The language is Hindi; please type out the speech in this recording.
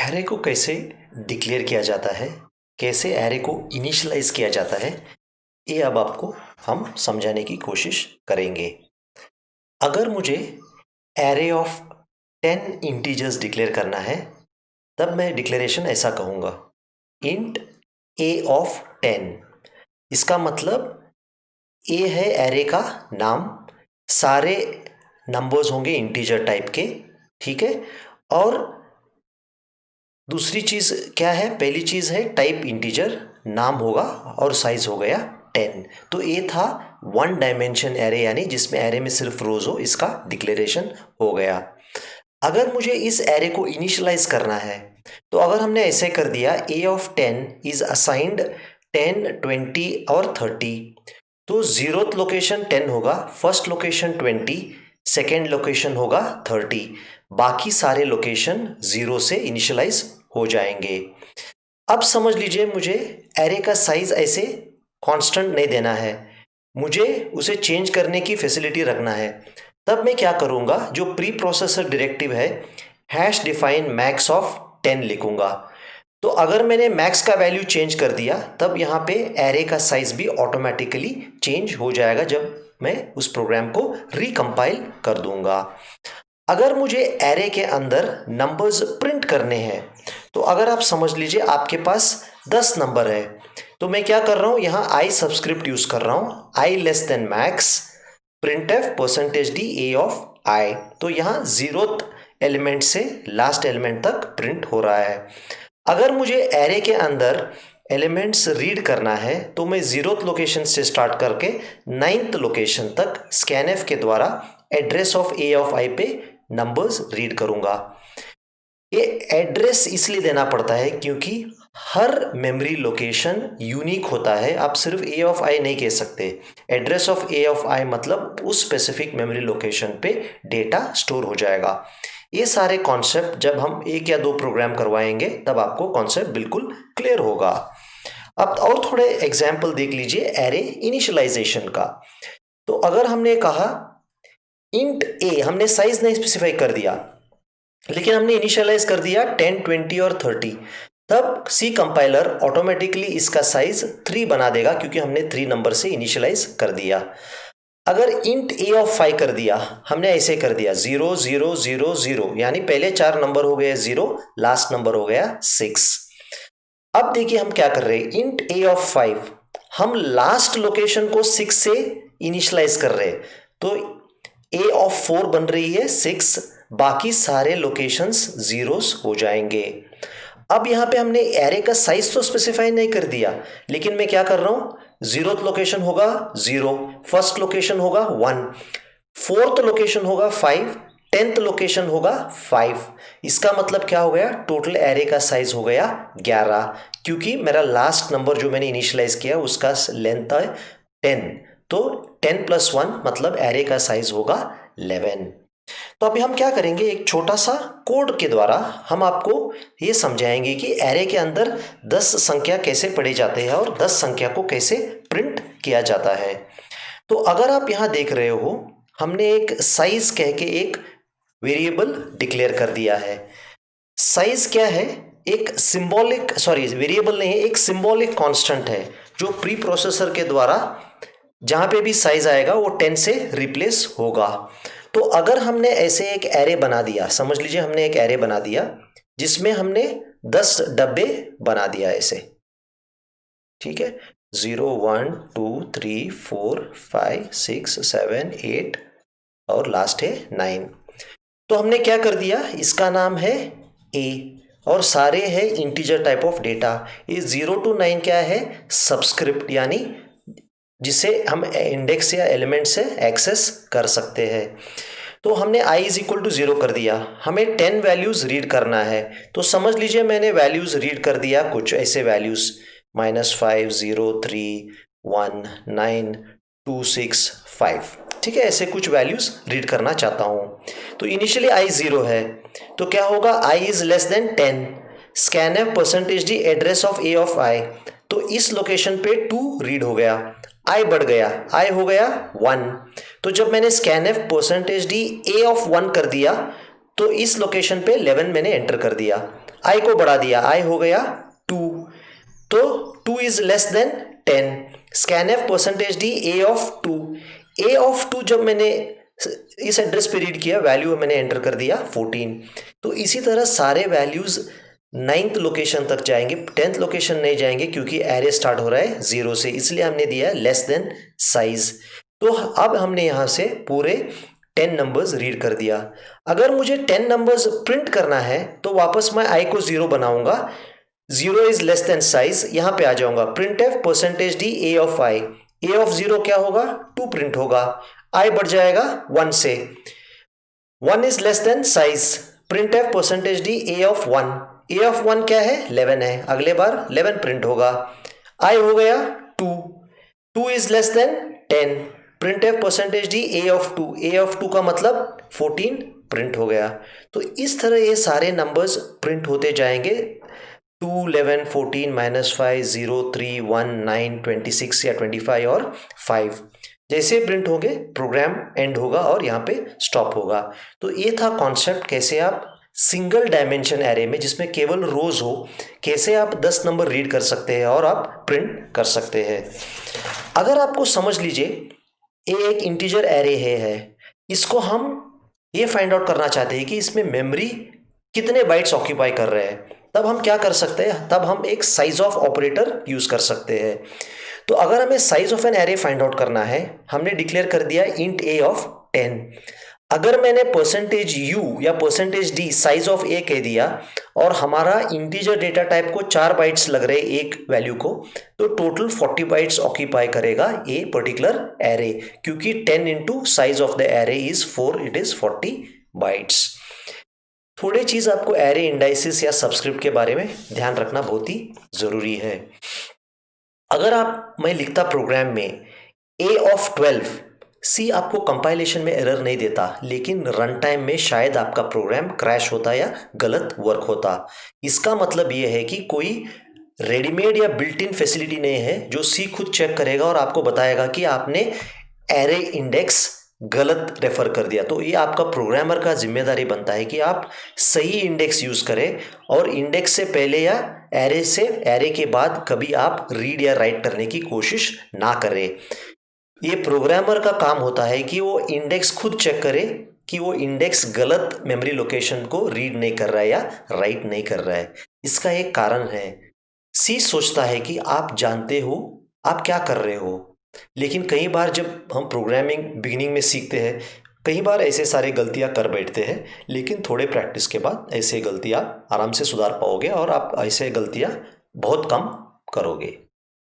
एरे को कैसे डिक्लेयर किया जाता है, कैसे एरे को इनिशियलाइज किया जाता है, ये अब आपको हम समझाने की कोशिश करेंगे। अगर मुझे एरे ऑफ 10 इंटीजर्स डिक्लेयर करना है, तब मैं डिक्लेरेशन ऐसा कहूँगा, इंट ए ऑफ 10। इसका मतलब ए है एरे का नाम, सारे नंबर्स होंगे इंटीजर टाइप के, ठीक है। और दूसरी चीज़ क्या है, पहली चीज़ है टाइप इंटीजर, नाम होगा और साइज हो गया 10। तो ये था वन डायमेंशन एरे, यानी जिसमें एरे में सिर्फ रोज हो, इसका डिक्लेरेशन हो गया। अगर मुझे इस एरे को इनिशियलाइज करना है, तो अगर हमने ऐसे कर दिया ए ऑफ 10 इज असाइंड 10, 20 और 30, तो जीरोथ लोकेशन 10 होगा, फर्स्ट लोकेशन 20, सेकेंड लोकेशन होगा 30, बाकी सारे लोकेशन जीरो से इनिशियलाइज हो जाएंगे। अब समझ लीजिए मुझे एरे का साइज ऐसे कांस्टेंट नहीं देना है, मुझे उसे चेंज करने की फैसिलिटी रखना है। तब मैं क्या करूंगा, जो प्री प्रोसेसर डायरेक्टिव है हैश डिफाइन मैक्स ऑफ 10 लिखूंगा। तो अगर मैंने मैक्स का वैल्यू चेंज कर दिया, तब यहाँ पे एरे का साइज भी ऑटोमेटिकली चेंज हो जाएगा जब मैं उस प्रोग्राम को रिकम्पाइल कर दूंगा। अगर मुझे एरे के अंदर नंबर्स प्रिंट करने हैं, तो अगर आप समझ लीजिए आपके पास 10 नंबर है, तो मैं क्या कर रहा हूँ, यहाँ आई सबस्क्रिप्ट यूज कर रहा हूँ, I less than max, printf percentage D A of I. तो यहाँ जीरोथ एलिमेंट से लास्ट एलिमेंट तक प्रिंट हो रहा है। अगर मुझे एरे के अंदर एलिमेंट्स रीड करना है, तो मैं जीरोथ लोकेशन से स्टार्ट करके 9th लोकेशन तक स्कैनएफ के द्वारा एड्रेस ऑफ ए ऑफ आई पे नंबर्स रीड करूंगा। ये एड्रेस इसलिए देना पड़ता है क्योंकि हर मेमोरी लोकेशन यूनिक होता है, आप सिर्फ ए ऑफ आई नहीं कह सकते। एड्रेस ऑफ ए ऑफ आई मतलब उस स्पेसिफिक मेमोरी लोकेशन पे डेटा स्टोर हो जाएगा। ये सारे कॉन्सेप्ट जब हम एक या दो प्रोग्राम करवाएंगे, तब आपको कॉन्सेप्ट बिल्कुल क्लियर होगा। अब और थोड़े एग्जाम्पल देख लीजिए एरे इनिशियलाइजेशन का। तो अगर हमने कहा इंट ए, हमने साइज नहीं स्पेसिफाई कर दिया, लेकिन हमने इनिशियलाइज कर दिया 10, 20 और 30, तब सी कंपाइलर ऑटोमेटिकली इसका साइज 3 बना देगा, क्योंकि हमने 3 नंबर से इनिशियलाइज कर दिया। अगर इंट ए ऑफ 5 कर दिया, हमने ऐसे कर दिया 0, 0, 0, 0, यानी पहले 4 नंबर हो गए 0, लास्ट नंबर हो गया 6। अब देखिए हम क्या कर रहे हैं, इंट ए ऑफ 5, हम लास्ट लोकेशन को 6 से इनिशियलाइज कर रहे हैं, तो ए ऑफ 4 बन रही है 6, बाकी सारे लोकेशंस जीरोस हो जाएंगे। अब यहां पे हमने एरे का साइज तो स्पेसिफाई नहीं कर दिया, लेकिन मैं क्या कर रहा हूं, जीरोथ लोकेशन होगा 0, फर्स्ट लोकेशन होगा 1, फोर्थ लोकेशन होगा 5, 10th लोकेशन होगा 5। इसका मतलब क्या हो गया, टोटल एरे का साइज हो गया 11, क्योंकि मेरा लास्ट नंबर जो मैंने इनिशियलाइज किया उसका लेंथ है 10, तो 10 + 1 मतलब एरे का साइज होगा 11। तो अभी हम क्या करेंगे, एक छोटा सा कोड के द्वारा हम आपको ये समझाएंगे कि एरे के अंदर 10 संख्या कैसे पढ़े जाते हैं और 10 संख्या को कैसे प्रिंट किया जाता है। तो अगर आप यहाँ देख रहे हो, हमने एक साइज कह के एक वेरिएबल डिक्लेयर कर दिया है। साइज क्या है, एक सिंबॉलिक, सॉरी वेरिएबल नहीं है, एक सिंबॉलिक कांस्टेंट है, जो प्री प्रोसेसर के द्वारा जहां पे भी साइज आएगा वो 10 से रिप्लेस होगा। तो अगर हमने ऐसे एक एरे बना दिया, समझ लीजिए हमने एक एरे बना दिया जिसमें हमने 10 डब्बे बना दिया ऐसे, ठीक है, 0, 1, 2, 3, 4, 5, 6, 7, 8 और लास्ट है 9। तो हमने क्या कर दिया, इसका नाम है ए और सारे है इंटीजर टाइप ऑफ डेटा। ये 0 to 9 क्या है, सबस्क्रिप्ट, यानी जिसे हम इंडेक्स या एलिमेंट से एक्सेस कर सकते हैं। तो हमने i इज इक्वल टू 0 कर दिया, हमें 10 वैल्यूज रीड करना है, तो समझ लीजिए मैंने वैल्यूज रीड कर दिया कुछ ऐसे वैल्यूज, -5, 0, 3, 1, 9, 2, 6, 5, ठीक है, ऐसे कुछ वैल्यूज रीड करना चाहता हूं। तो इनिशियली i 0 है, तो क्या होगा, i is less than 10, scanf percentage D address of A of I, तो इस लोकेशन पे 2 रीड हो गया, i बढ़ गया, i हो गया 1। तो जब मैंने scanf percentage D A of 1 कर दिया, तो इस लोकेशन पे 11 मैंने एंटर कर दिया, i को बढ़ा दिया, i हो गया 2, तो 2 is less than 10। scanf %d a of 2, a of 2 जब मैंने इस एड्रेस पे रीड किया, वैल्यू मैंने एंटर कर दिया 14। तो इसी तरह सारे वैल्यूज 9th लोकेशन तक जाएंगे, 10th लोकेशन नहीं जाएंगे क्योंकि एरे स्टार्ट हो रहा है 0 से, इसलिए हमने दिया है लेस देन साइज। तो अब हमने यहाँ से पूरे 10 नंबर्स रीड कर दिया। अगर मुझे 10 नंबर्स प्रिंट करना है तो वापस मैं i को 0 बनाऊंगा, 0 इज लेस देन साइज, यहां पे आ जाऊंगा, printf %d a of i, a of 0 क्या होगा 2 प्रिंट होगा, i बढ़ जाएगा 1 से, 1 is less than size, printf %d a of 1, a of 1 क्या है 11 है, अगले बार 11 प्रिंट होगा, i हो गया 2, 2 is less than 10, printf %d a of 2, a of 2 का मतलब 14 प्रिंट हो गया। तो इस तरह ये सारे नंबर्स प्रिंट होते जाएंगे, 2, 11, 14, -5, 0, 3, 1, 9, 26 या 25 और 5 जैसे प्रिंट होंगे प्रोग्राम एंड होगा और यहाँ पे स्टॉप होगा। तो ये था कॉन्सेप्ट, कैसे आप सिंगल डायमेंशन एरे में जिसमें केवल रोज हो, कैसे आप 10 नंबर रीड कर सकते हैं और आप प्रिंट कर सकते हैं। अगर आपको समझ लीजिए ये एक इंटीजर एरे है, इसको हम ये फाइंड आउट करना चाहते हैं कि इसमें मेमोरी कितने बाइट्स ऑक्यूपाई कर रहे हैं, तब हम क्या कर सकते हैं, तब हम एक साइज ऑफ ऑपरेटर यूज कर सकते हैं। तो अगर हमें size of an array find out करना है, हमने डिक्लेयर कर दिया इंट a ऑफ 10। अगर मैंने %u या %d साइज ऑफ a कह दिया और हमारा इंटीजर डेटा टाइप को 4 बाइट्स लग रहे एक वैल्यू को, तो टोटल 40 बाइट्स ऑक्यूपाई करेगा ए पर्टिकुलर एरे, क्योंकि 10 into size of the array is 4, it is 40 bytes. थोड़ी चीज आपको एरे इंडाइसिस या सबस्क्रिप्ट के बारे में ध्यान रखना बहुत ही जरूरी है। अगर मैं लिखता प्रोग्राम में a ऑफ 12, सी आपको कंपाइलेशन में एरर नहीं देता, लेकिन रन टाइम में शायद आपका प्रोग्राम क्रैश होता या गलत वर्क होता। इसका मतलब यह है कि कोई रेडीमेड या बिल्ट इन फैसिलिटी नहीं है जो सी खुद चेक करेगा और आपको बताएगा कि आपने एरे इंडेक्स गलत रेफर कर दिया। तो ये आपका प्रोग्रामर का जिम्मेदारी बनता है कि आप सही इंडेक्स यूज करें और इंडेक्स से पहले या एरे के बाद कभी आप रीड या राइट करने की कोशिश ना करें। ये प्रोग्रामर का काम होता है कि वो इंडेक्स खुद चेक करे कि वो इंडेक्स गलत मेमोरी लोकेशन को रीड नहीं कर रहा है या राइट नहीं कर रहा है। इसका एक कारण है, सी सोचता है कि आप जानते हो आप क्या कर रहे हो, लेकिन कई बार जब हम प्रोग्रामिंग बिगिनिंग में सीखते हैं, कई बार ऐसे सारे गलतियां कर बैठते हैं, लेकिन थोड़े प्रैक्टिस के बाद ऐसे गलतियां आराम से सुधार पाओगे और आप ऐसे गलतियां बहुत कम करोगे।